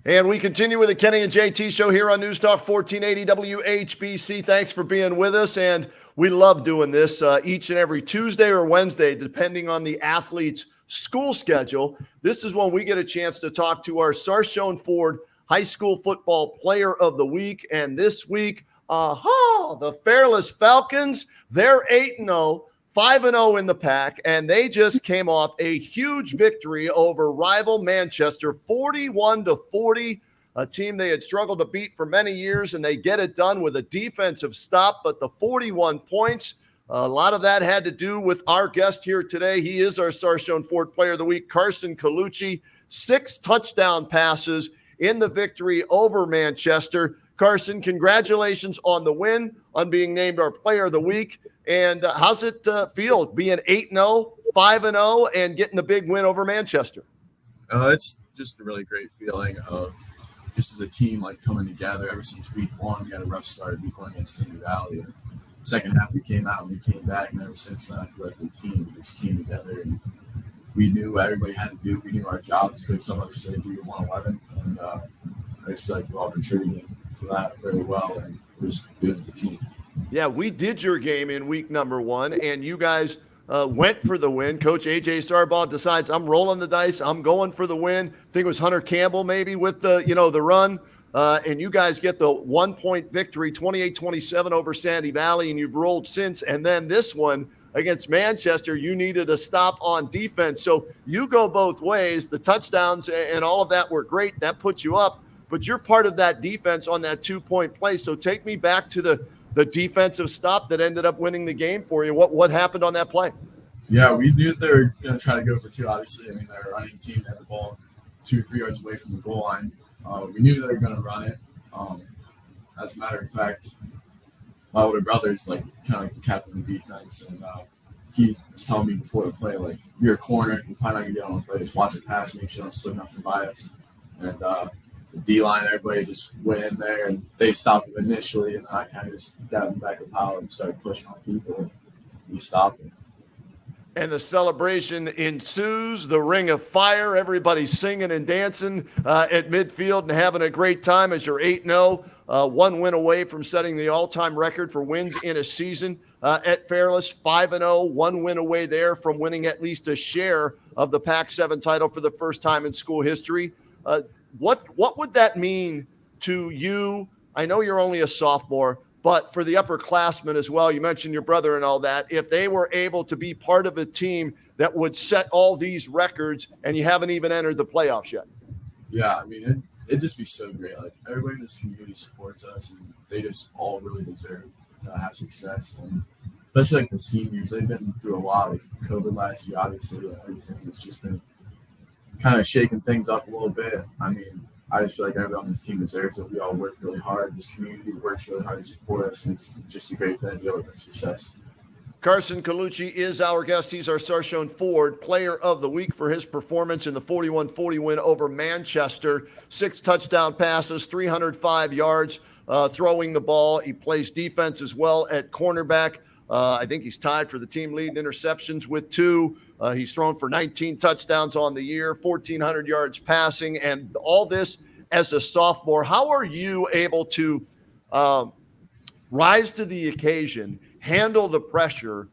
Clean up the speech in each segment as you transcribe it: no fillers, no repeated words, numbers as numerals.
And we continue with the Kenny and JT show here on News Talk 1480 WHBC. Thanks for being with us. And we love doing this each and every Tuesday or Wednesday, depending on the athlete's school schedule. This is when we get a chance to talk to our Sarchione Ford High School Football Player of the Week. And this week, the Fairless Falcons, they're 8-0. 5-0 in the pack, and they just came off a huge victory over rival Manchester, 41-40, a team they had struggled to beat for many years, and they get it done with a defensive stop. But the 41 points, a lot of that had to do with our guest here today. He is our Sarchione Ford Player of the Week, Carson Colucci, 6 touchdown passes in the victory over Manchester. Carson, congratulations on the win, on being named our Player of the Week. And how's it feel being 8-0, 5-0, and getting the big win over Manchester? It's just a really great feeling of just as a team like coming together. Ever since week 1, we had a rough start week 1 against Sandy Valley. And second half we came out and we came back, and ever since then I feel like the team just came together and we knew what everybody had to do. We knew our jobs. Coach told us to do 111th, and I just feel like we're all contributing to that very well, and we're just doing it as a team. Yeah, we did your game in week number 1, and you guys went for the win. Coach A.J. Starbaugh decides, I'm rolling the dice. I'm going for the win. I think it was Hunter Campbell maybe with the run. And you guys get the 1-point victory, 28-27 over Sandy Valley, and you've rolled since. And then this one against Manchester, you needed a stop on defense. So you go both ways. The touchdowns and all of that were great. That puts you up. But you're part of that defense on that 2-point play. So take me back to the defensive stop that ended up winning the game for you. What happened on that play? Yeah, we knew they were going to try to go for 2, obviously. I mean, they're a running team. They had the ball 2-3 yards away from the goal line. We knew they were going to run it. As a matter of fact, my older brother is kind of like the captain of the defense, and he was telling me before the play, like, you're a corner, you're probably not going to get on the play. Just watch it pass, make sure you don't slip nothing by us. And the D-line, everybody just went in there, and they stopped them initially, and I kind of just got them back of power and started pushing on people, and we stopped them. And the celebration ensues, the ring of fire, everybody singing and dancing at midfield and having a great time as you're 8-0, 1 win away from setting the all-time record for wins in a season at Fairless, 5-0, 1 win away there from winning at least a share of the Pac-7 title for the first time in school history. What would that mean to you? I know you're only a sophomore, but for the upperclassmen as well, you mentioned your brother and all that, if they were able to be part of a team that would set all these records and you haven't even entered the playoffs yet. Yeah, I mean, it'd just be so great. Like, everybody in this community supports us, and they just all really deserve to have success. And especially like the seniors, they've been through a lot with COVID last year, obviously, and everything. It's just been kind of shaking things up a little bit. I mean, I just feel like everyone on this team deserves it. We all work really hard. This community works really hard to support us, and it's just a great thing to be able to bring success. Carson Colucci is our guest. He's our Sarchione Ford Player of the Week for his performance in the 41-40 win over Manchester. 6 touchdown passes, 305 yards throwing the ball. He plays defense as well at cornerback. I think he's tied for the team lead in interceptions with 2. He's thrown for 19 touchdowns on the year, 1,400 yards passing, and all this as a sophomore. How are you able to rise to the occasion, handle the pressure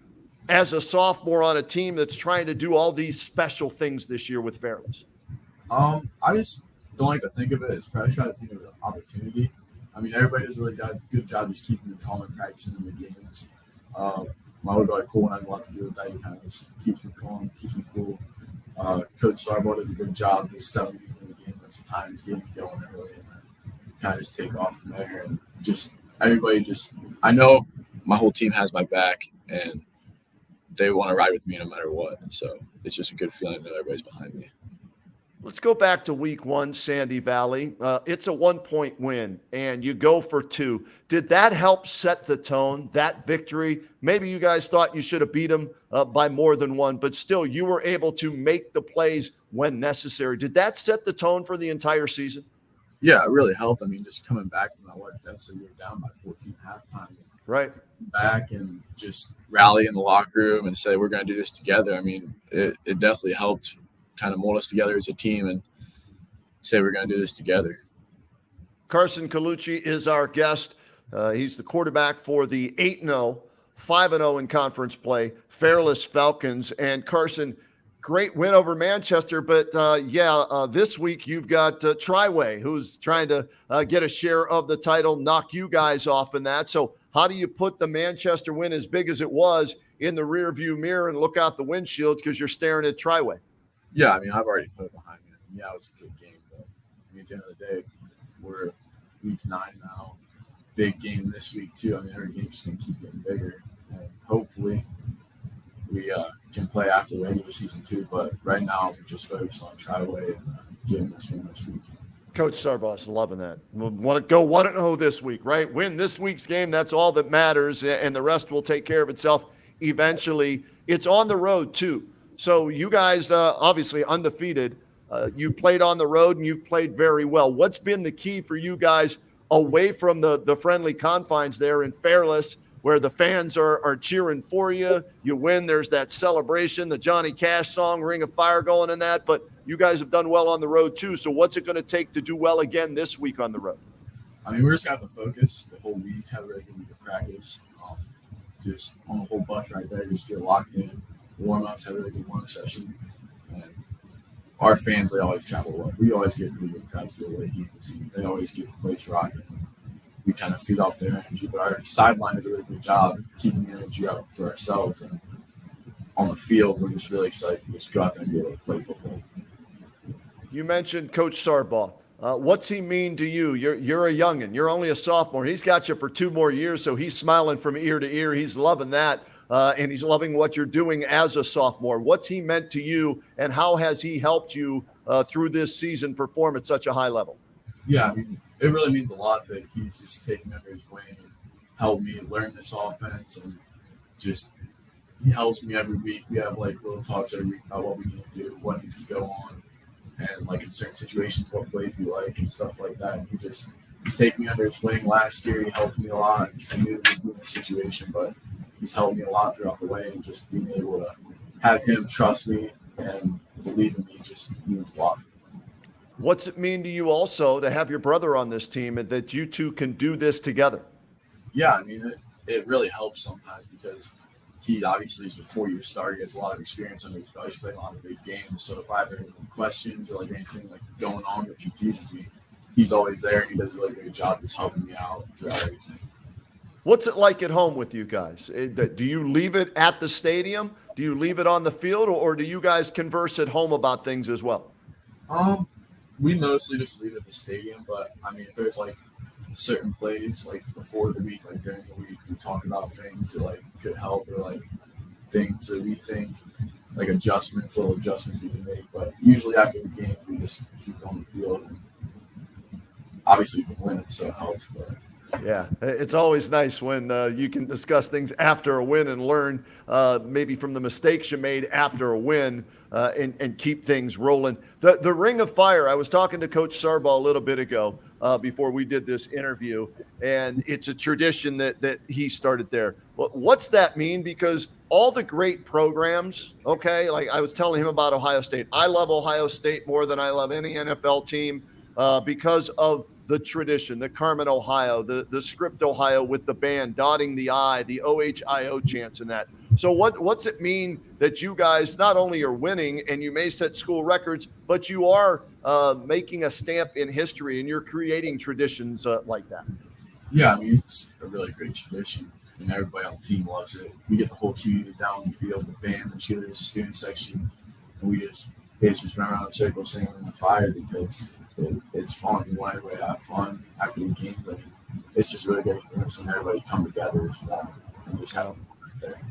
as a sophomore on a team that's trying to do all these special things this year with Fairless? I just don't like to think of it as pressure. I think of it as opportunity. I mean, everybody does a really good job just keeping me calm and practicing in the games. My older brother, Cole, and I have a lot to do with that. He kind of just keeps me calm, keeps me cool. Coach Starbaugh does a good job just selling me in the game. That's the time he's getting me going early, and then kind of just take off from there. And just everybody I know my whole team has my back, and they want to ride with me no matter what. So it's just a good feeling that everybody's behind me. Let's go back to week 1, Sandy Valley. It's a 1-point win, and you go for 2. Did that help set the tone, that victory? Maybe you guys thought you should have beat them by more than 1, but still you were able to make the plays when necessary. Did that set the tone for the entire season? Yeah, it really helped. I mean, just coming back from that large deficit, we were down by 14 at halftime. Right. Back and just rally in the locker room and say, we're going to do this together. I mean, it definitely helped kind of mold us together as a team and say we're going to do this together. Carson Colucci is our guest. He's the quarterback for the 8-0, 5-0 in conference play, Fairless Falcons. And Carson, great win over Manchester. But this week you've got Triway, who's trying to get a share of the title, knock you guys off in that. So how do you put the Manchester win, as big as it was, in the rearview mirror and look out the windshield because you're staring at Triway? Yeah, I mean, I've already put it behind me. Yeah, it was a good game, but at the end of the day, we're week 9 now. Big game this week too. I mean, every game's just gonna keep getting bigger, and hopefully we can play after the regular season too. But right now, I'm just focused on Triway and getting this win this week. Coach Sarboss loving that. Want to go 1-0 this week, right? Win this week's game. That's all that matters, and the rest will take care of itself eventually. It's on the road too. So you guys, obviously undefeated. You played on the road and you've played very well. What's been the key for you guys away from the friendly confines there in Fairless, where the fans are cheering for you? You win, there's that celebration, the Johnny Cash song, Ring of Fire going in that, but you guys have done well on the road too. So what's it going to take to do well again this week on the road? I mean, we're just got to focus the whole week, have a really good week of practice. Just on the whole bus right there, just get locked in. Warm-ups, have a really good warm session. And our fans, they always travel well. We always get really good crowds to away games, and they always get the place rocking. We kind of feed off their energy, but our sideline does a really good job keeping the energy up for ourselves. And on the field, we're just really excited to just go out there and be able to play football. You mentioned Coach Sarbaugh. What's he mean to you? You're a youngin'. You're only a sophomore. He's got you for 2 more years, so he's smiling from ear to ear. He's loving that, and he's loving what you're doing as a sophomore. What's he meant to you, and how has he helped you through this season perform at such a high level? Yeah, I mean, it really means a lot that he's just taken under his wing and helped me learn this offense, and just he helps me every week. We have like little talks every week about what we need to do, what needs to go on, and like in certain situations, what plays we like and stuff like that. And he's taken me under his wing. Last year, he helped me a lot because he knew we'd be in this situation, but he's helped me a lot throughout the way, and just being able to have him trust me and believe in me just means a lot. What's it mean to you also to have your brother on this team and that you two can do this together? Yeah, I mean, it really helps sometimes because he obviously is a 4-year starter. He has a lot of experience under his belt. He's played a lot of big games. So if I have any questions or like anything like going on that confuses me, he's always there. He does a really good job just helping me out throughout everything. What's it like at home with you guys? Do you leave it at the stadium? Do you leave it on the field, or do you guys converse at home about things as well? We mostly just leave it at the stadium, but I mean, if there's like certain plays like before the week, like during the week, we talk about things that like could help, or like things that we think like little adjustments we can make. But usually after the game, we just keep on the field. And obviously, we've been winning, so it helps. But yeah, it's always nice when you can discuss things after a win and learn maybe from the mistakes you made after a win and keep things rolling. The Ring of Fire, I was talking to Coach Sarbaugh a little bit ago before we did this interview, and it's a tradition that he started there. What's that mean? Because all the great programs, okay, like I was telling him about Ohio State. I love Ohio State more than I love any NFL team because of the tradition, the Carmen, Ohio, the script, Ohio, with the band, dotting the I, the OHIO chants and that. So what's it mean that you guys not only are winning and you may set school records, but you are making a stamp in history and you're creating traditions like that? Yeah, I mean, it's a really great tradition. I mean, everybody on the team loves it. We get the whole community down the field, the band, the cheerleaders, the student section, and we just run around in a circle singing "Ring of Fire" because it's fun. We want everybody to have fun after the game. But it's just really great for us and everybody come together as one and just have fun right there.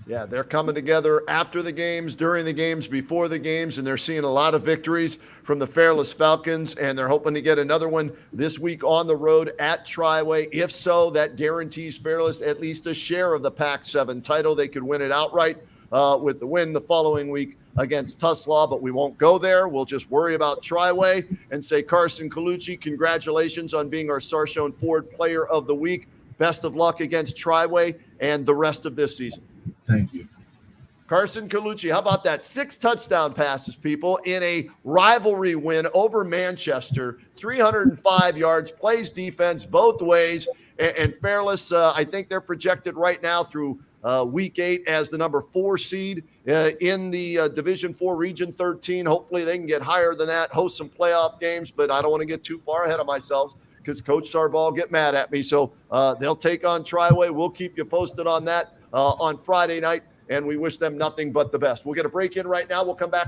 Yeah, they're coming together after the games, during the games, before the games, and they're seeing a lot of victories from the Fairless Falcons, and they're hoping to get another one this week on the road at Triway. If so, that guarantees Fairless at least a share of the Pac-7 title. They could win it outright with the win the following week against Tuslaw, but we won't go there. We'll just worry about Triway and say, Carson Colucci, congratulations on being our Sarchione Ford Player of the Week. Best of luck against Triway and the rest of this season. Thank you. Carson Colucci, how about that? 6 touchdown passes, people, in a rivalry win over Manchester. 305 yards, plays defense both ways. And Fairless, I think they're projected right now through week 8 as the number 4 seed in the Division 4 Region 13. Hopefully they can get higher than that, host some playoff games, but I don't want to get too far ahead of myself because Coach Sarbaugh will get mad at me. So they'll take on Triway. We'll keep you posted on that on Friday night. And we wish them nothing but the best. We'll get a break in right now. We'll come back with